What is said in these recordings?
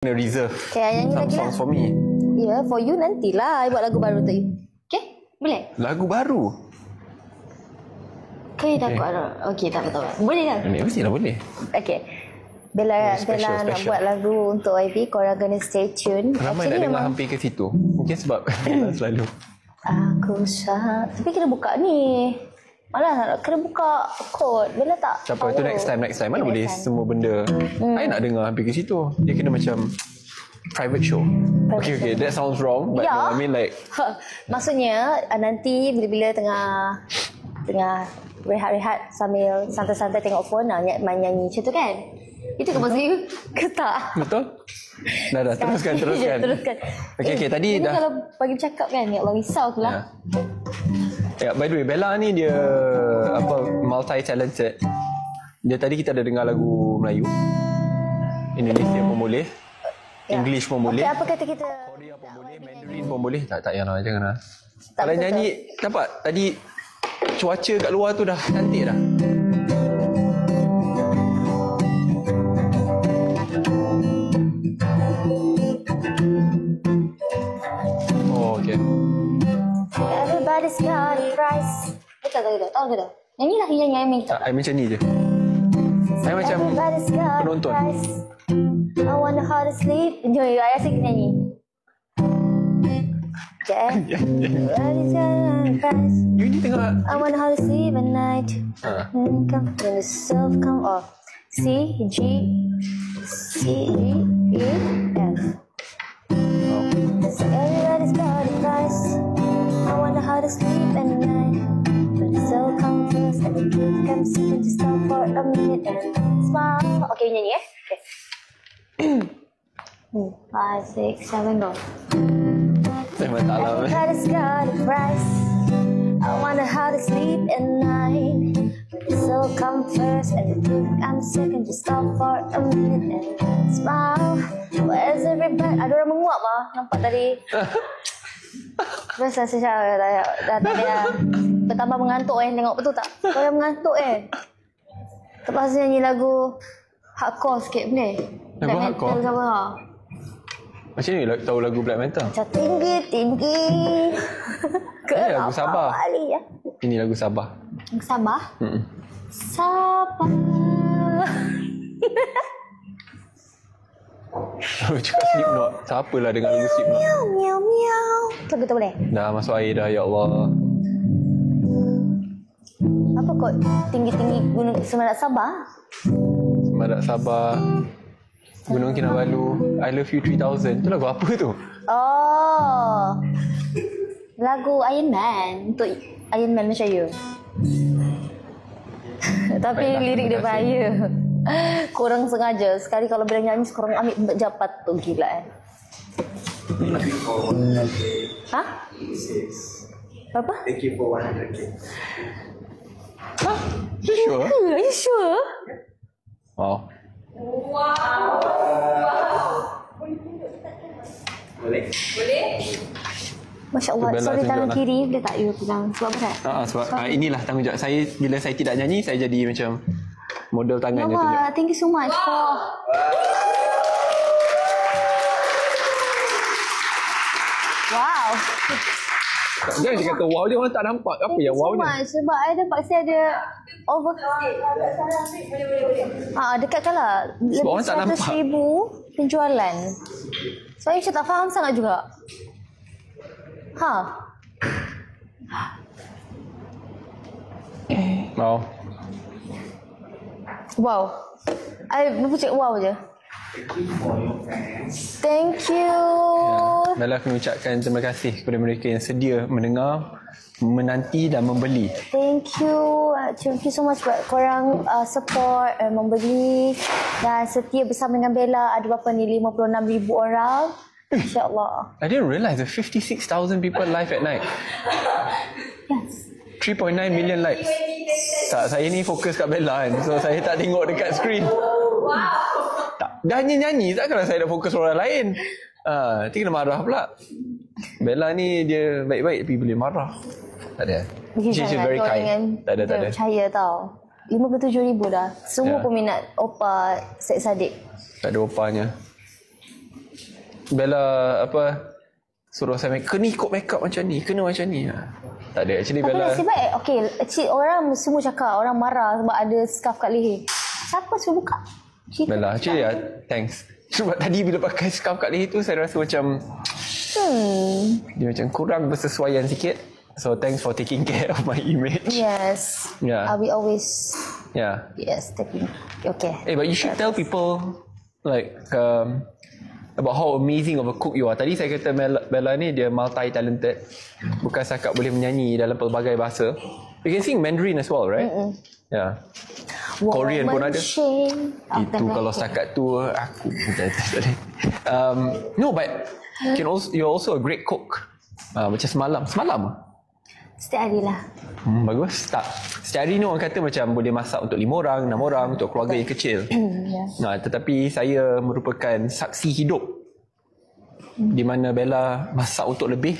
Kena reserve nyanyi some lagi songs lah. for me. Ya, for you nantilah I buat lagu baru untuk you. Okay? Boleh? Lagu baru? Okay, dah buat. Okay, tak apa-apa. Boleh lah. Mestilah boleh. Okay. Bella Special. nak buat lagu untuk YB. Korang kena stay tune. Ramai nak dengar hampir ke situ. Mungkin sebab selalu. Tapi kena buka ni. Malah nak kena buka kod. Bella tak Tak apa, itu next time. Mana boleh semua benda. I nak dengar hampir ke situ. Dia kena macam private show. Okay, that sounds wrong. But no, I mean like... Maksudnya, nanti bila-bila tengah rehat-rehat sambil santai-santai tengok phone, main nyanyi macam tu kan? Itu kan maksud you? Ke tak? Betul? Dah, teruskan. Okay, tadi ini dah... kalau bagi cakap kan, ya Allah, risau aku lah. Ya, by the way, Bella ni dia multi-talented. Dia tadi kita ada dengar lagu Melayu. Indonesia pun boleh. English pun boleh. Apa kata kita? Korea pun boleh, Mandarin pun boleh. Tak payahlah, janganlah. Kalau betul. nyanyi, nampak tadi cuaca kat luar tu dah cantik dah. Oh, okay. Everybody's got a price. Tahu ke tak? Nyanyilah yang nyanyi. Tak, I macam ni je. Saya macam penonton. I wonder how to sleep. Jom, I asyik nyanyi. You ni tengah... I wonder how to sleep at night. When the self come off. C, G, E, F. So everybody's got a price. I wonder how to sleep at night. When the self come first and the truth comes second, just stop for a minute and smile. Okay, nyanyi Okay. 5, 6, 7, go. Memang tak lah. Everybody's got a price. I wonder how to sleep at night. When the soul come first and the truth comes second, just stop for a minute and smile. Where's everybody? Ada orang menguap lah. Nampak tadi. Terus saya dah bertambah mengantuk tengok betul tak? Kau yang mengantuk terpaksa nyanyi lagu hardcore sikit boleh? Lagu hardcore? Macam ni tahu lagu Black Metal? Macam tinggi. Ini lagu Sabah. Ini lagu Sabah. Lagu Sabah? Sabah. Cakap Slipknot. Siapalah dengar lagu Slipknot? Miau. Lagu tu boleh? Dah masuk air dah, ya Allah. Apa kot? Tinggi-tinggi gunung Semerak Sabah? Semerak Sabah. Gunung Kinabalu. I Love You 3000. Tu lagu apa tu? Oh. Lagu Iron Man. Untuk Iron Man macam you. Tapi lirik dia bahaya. Korang sengaja. Sekali kalau bila nyanyi, korang ambil japat tu. Gila Ha? Apa? Thank you for 100k. Ha? You sure? Are you sure? Wow. Boleh? Masya Allah. Sorry tangan kiri. Boleh tak you pegang? Sebab apa? Sebab inilah tanggungjawab saya. Bila saya tidak nyanyi, saya jadi macam model tangan je tunjuk. Thank you so much for... Wow. Jangan dia kata wow, dia orang tak nampak apa yang wow ni. Sebab I nampak saya ada over... dekatkanlah. Sebab orang tak nampak. 100,000 penjualan. So, saya tak faham sangat juga. Wow. Wow. I berpucuk wow je. Thank you. Bella aku mengucapkan terima kasih kepada mereka yang sedia mendengar, menanti dan membeli. Thank you so much buat korang support membeli dan setia bersama dengan Bella. Ada berapa ni? 56,000 orang. InsyaAllah. I didn't realise that 56,000 people live at night. Yes. 3.9 million likes. Tak, saya ni fokus kat Bella kan. So saya tak tengok dekat skrin. Tak, dah nyanyi takkanlah saya dah fokus orang lain. Nanti kena marah pula. Bella ni dia baik-baik tapi boleh marah. Tak ada. She's very kind. Tak ada. Percaya tau. 57,000 dah. Semua peminat Opa Syed Saddiq. Tak ada opanya. Bella apa suruh saya kena ikut makeup macam ni, kena macam ni. Tak ada. Actually Tapi Bella nasib baik. Okay, orang semua cakap, orang marah sebab ada scarf kat leher. Siapa suruh buka? Bella, actually thanks. Sebab tadi bila pakai scarf kat leher tu saya rasa macam dia macam kurang bersesuaian sikit. So thanks for taking care of my image. Yes. Yeah. We always Yes, taking. Okay. But you should tell people like about how amazing of a cook you are. Tadi saya kata Bella ni dia multi-talented. Bukan setakat boleh menyanyi dalam pelbagai bahasa. You can sing Mandarin as well, right? Yeah. Korean pun ada. Itu kalau setakat tu aku tak boleh. No, but you're also a great cook. Macam semalam. Setiap hari lah. Bagus. Tak. Setiap hari ni orang kata macam boleh masak untuk 5 orang, 6 orang, untuk keluarga yang kecil. Tetapi saya merupakan saksi hidup di mana Bella masak untuk lebih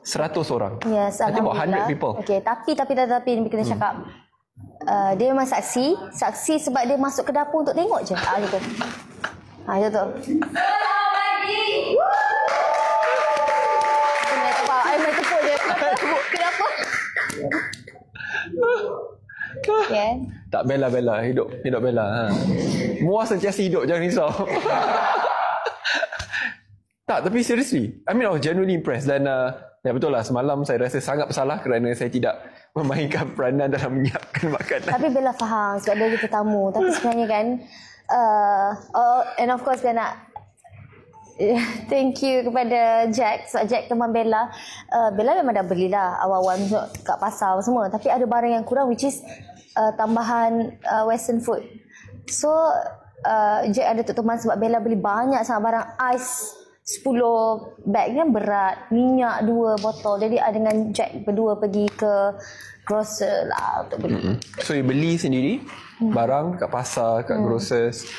100 orang. Yes, I think about 100 Alhamdulillah. people. Okay, tapi ni kena cakap. Dia memang saksi sebab dia masuk ke dapur untuk tengok je. Macam tu. Macam tu. Main tepuk je. Kenapa? Okay. Tak, Bella hidup Bella. Muah sentiasa hidup, jangan risau. Tak, tapi seriously, I was genuinely impressed. Dan betul lah, semalam saya rasa sangat bersalah kerana saya tidak memainkan peranan dalam menyiapkan makanan. Tapi Bella faham sebab dia tetamu. Tapi sebenarnya kan and of course dia nak thank you kepada Jack. Sebab Jack teman Bella. Bella memang dah belilah awal-awal kat pasar semua. Tapi ada barang yang kurang, which is tambahan western food. So Jack ada untuk teman sebab Bella beli banyak sangat barang ais. 10 bag kan berat. Minyak 2 botol. Jadi dengan Jack berdua pergi ke grocer lah untuk beli. So you beli sendiri barang kat pasar, kat grocers.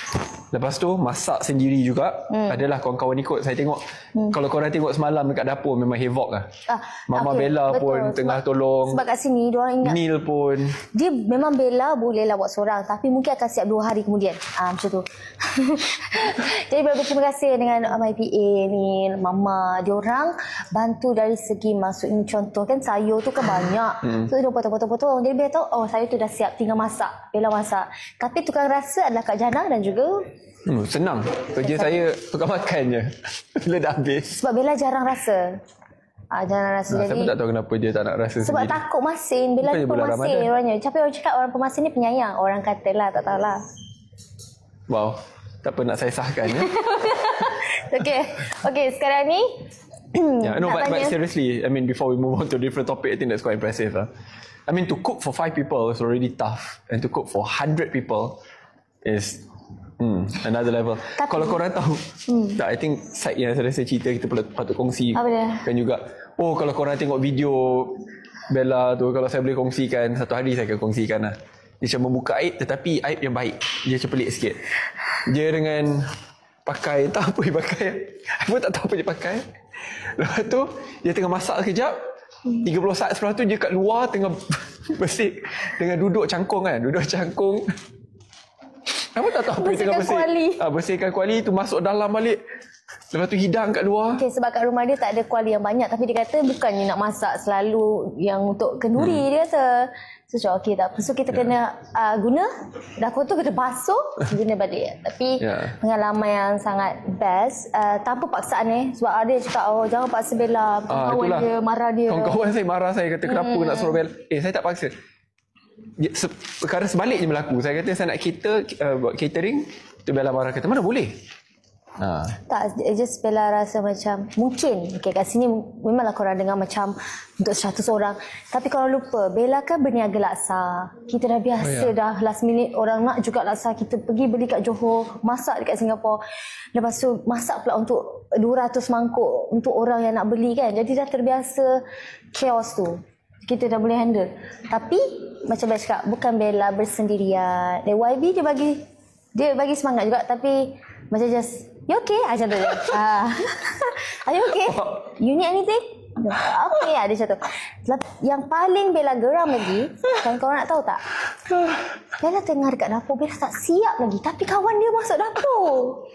Lepas tu masak sendiri juga. Adalah kawan-kawan ikut. Saya tengok kalau korang tengok semalam dekat dapur memang havoc lah. Mama Bella betul. Pun tengah tolong. Sebab kat sini diorang ingat Neil pun. Dia memang Bella boleh lah buat seorang, tapi mungkin akan siap 2 hari kemudian. Macam tu. Jadi berterima kasih dengan my PA ni, Mama. Diorang bantu dari segi masuk. Ini contoh kan sayur tu kan banyak. So dia potong-potong. Jadi Bella tahu sayur tu dah siap, tinggal masak. Bella masak. Tapi tukang rasa adalah Kak Jana dan juga senang. Kerja saya tukang makan je. Bila dah habis. Sebab Bella jarang rasa. Jarang rasa. Saya pun tak tahu kenapa dia tak nak rasa sebab sendiri. takut masin. Bella ni pemasin orangnya. Tapi orang cakap orang pemasin ni penyayang. Orang katalah, tak tahulah. Wow. Tak apa nak saya sahkan ya. Okay, sekarang ni but seriously, before we move on to a different topic, I think that's quite impressive. To cook for 5 people is already tough, and to cook for 100 people is another level. Tapi, kalau korang tahu, I think side yang saya rasa cerita kita patut kongsi kan juga. Kalau korang tengok video Bella tu, kalau saya boleh kongsikan, satu hari saya akan kongsikan lah. Dia macam membuka aib, tetapi aib yang baik. Dia macam pelik sikit. Dia dengan pakai, tak apa dia pakai. Aku tak tahu apa dia pakai. Lepas tu, dia tengah masak sekejap. 30 saat setelah tu, dia kat luar tengah bersih. Tengah duduk cangkung kan. Duduk cangkung. Aku tak tahu apa dia tengah bersih. Bersihkan kuali tu, masuk dalam balik. Lepas tu hidang kat luar. Okay, sebab kat rumah dia tak ada kuali yang banyak. Tapi dia kata bukannya nak masak selalu yang untuk kenduri. Dia kata. So okay tak apa. So kita kena guna. Dah kotor kena basuh. Guna balik. Tapi pengalaman yang sangat best. Tanpa paksaan Sebab ada yang cakap jangan paksa Bella. Kawan dia marah dia. Kawan-kawan saya marah saya. Kata kenapa nak suruh Bella. Saya tak paksa. Perkara sebaliknya berlaku. Saya kata saya nak buat catering. Tu Bella marah kata mana boleh. Tak, just Bella rasa macam mungkin kat sini memanglah korang dengar macam untuk 100 orang, tapi korang lupa Bella kan berniaga laksa. Kita dah biasa dah last minute orang nak juga laksa, kita pergi beli kat Johor, masak dekat Singapura, lepas tu masak pula untuk 200 mangkuk untuk orang yang nak beli kan. Jadi dah terbiasa chaos tu, kita dah boleh handle. Tapi macam Bella cakap, bukan Bella bersendirian. YB dia bagi semangat juga, tapi macam just you okay? Macam tu je. Are you okay? You need anything? Okay, ada macam tu. Yang paling Bella geram lagi, kan korang nak tahu tak? Bella tengah dekat dapur, Bella tak siap lagi. Tapi kawan dia masuk dapur.